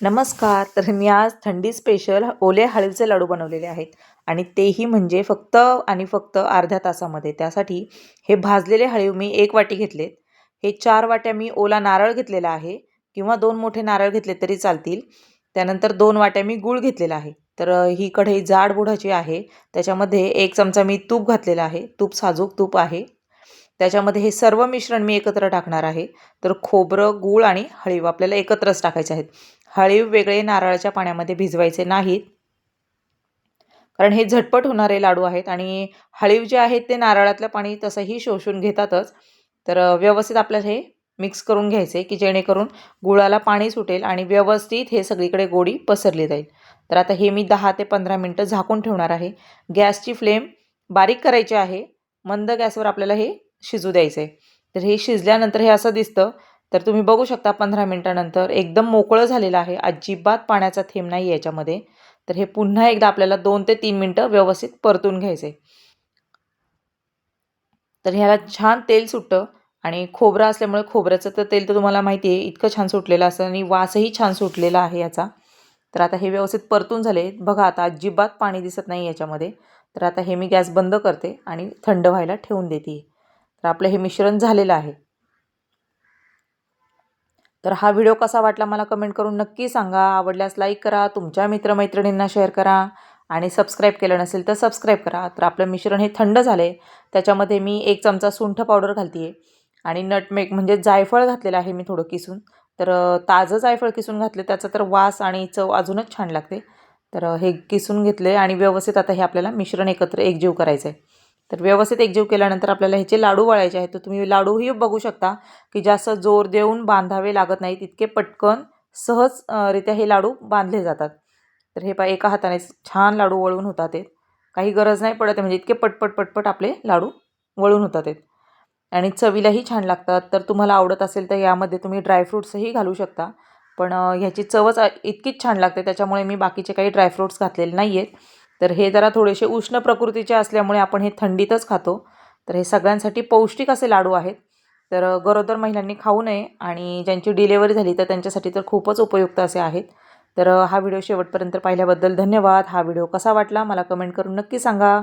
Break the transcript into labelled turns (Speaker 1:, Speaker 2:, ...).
Speaker 1: नमस्कार. तर मी आज थंडी स्पेशल ओले हळीवचे लाडू बनवलेले आहेत आणि तेही म्हणजे फक्त आणि फक्त अर्ध्या तासामध्ये. त्यासाठी हे भाजलेले हळीव मी 1 वाटी घेतलेत. हे 4 वाट्या मी ओला नारळ घेतलेला आहे किंवा 2 मोठे नारळ घेतले तरी चालतील. त्यानंतर 2 वाट्या मी गूळ घेतलेला आहे. तर ही कढई जाड बुडाची आहे. त्याच्यामध्ये 1 चमचा मी तूप घातलेलं आहे. तूप साजूक तूप आहे. त्याच्यामध्ये हे सर्व मिश्रण मी एकत्र टाकणार आहे. तर खोबरं, गूळ आणि हळीव आपल्याला एकत्रच टाकायचे आहेत. हळीव वेगळे नारळाच्या पाण्यामध्ये भिजवायचे नाहीत, कारण हे झटपट होणारे लाडू आहेत आणि हळीव जे आहेत ते नारळातलं पाणी तसंही शोषून घेतातच. तर व्यवस्थित आपल्याला हे मिक्स करून घ्यायचे की जेणेकरून गुळाला पाणी सुटेल आणि व्यवस्थित हे सगळीकडे गोडी पसरली जाईल. तर आता हे मी 10 ते 15 मिनिटं झाकून ठेवणार आहे. गॅसची फ्लेम बारीक करायची आहे. मंद गॅसवर आपल्याला हे शिजू द्यायचं आहे. तर हे शिजल्यानंतर हे असं दिसतं. तर तुम्ही बघू शकता 15 मिनिटानंतर एकदम मोकळं झालेलं आहे. अजिबात पाण्याचा थेंब नाही आहे याच्यामध्ये. तर हे पुन्हा एकदा आपल्याला 2 ते 3 मिनिटं व्यवस्थित परतून घ्यायचं आहे. तर ह्याला छान तेल सुटतं आणि खोबरं असल्यामुळे खोबऱ्याचं तर तेल तर तुम्हाला माहिती आहे इतकं छान सुटलेलं असतं आणि वासही छान सुटलेला आहे याचा. तर आता हे व्यवस्थित परतून झाले. बघा आता अजिबात पाणी दिसत नाही याच्यामध्ये. तर आता हे मी गॅस बंद करते आणि थंड व्हायला ठेवून देते. तर आपलं हे मिश्रण झालेलं आहे. तर हा व्हिडिओ कसा वाटला मला कमेंट करून नक्की सांगा. आवडल्यास लाईक करा, तुमच्या मित्रमैत्रिणींना शेअर करा आणि सबस्क्राईब केलं नसेल तर सबस्क्राईब करा. तर आपलं मिश्रण हे थंड झाले. त्याच्यामध्ये मी 1 चमचा सुंठ पावडर घालते आहे आणि नटमेग म्हणजे जायफळ घातलेलं आहे मी थोडं किसून. तर ताजं जायफळ किसून घातले त्याचा तर वास आणि चव अजूनच छान लागते. तर हे किसून घेतले आणि व्यवस्थित आता हे आपल्याला मिश्रण एकत्र एकजीव करायचं आहे. तर व्यवस्थित एकजीव केल्यानंतर आपल्याला ह्याचे लाडू वळायचे आहेत. तर तुम्ही लाडूही बघू शकता की जास्त जोर देऊन बांधावे लागत नाहीत. इतके पटकन सहज रित्या हे लाडू बांधले जातात. तर हे एका हाताने छान लाडू वळून होतात आहेत. काही गरज नाही पडत आहे म्हणजे इतके पटपट पटपट आपले लाडू वळून होतात आहेत आणि चवीलाही छान लागतात. तर तुम्हाला आवडत असेल तर यामध्ये तुम्ही ड्रायफ्रूट्सही घालू शकता. पण ह्याची चवच इतकीच छान लागते त्याच्यामुळे मी बाकीचे काही ड्रायफ्रूट्स घातलेले नाही आहेत. तर हे जरा थोडेसे उष्ण प्रकृतीचे असल्यामुळे आपण हे थंडीतच खातो. तर हे सगळ्यांसाठी पौष्टिक असे लाडू आहेत. तर गरोदर महिलांनी खाऊ नये आणि ज्यांची डिलिव्हरी झाली तर त्यांच्यासाठी तर खूपच उपयुक्त असे आहेत. तर हा व्हिडिओ शेवटपर्यंत पाहिल्याबद्दल धन्यवाद. हा व्हिडिओ कसा वाटला मला कमेंट करून नक्की सांगा.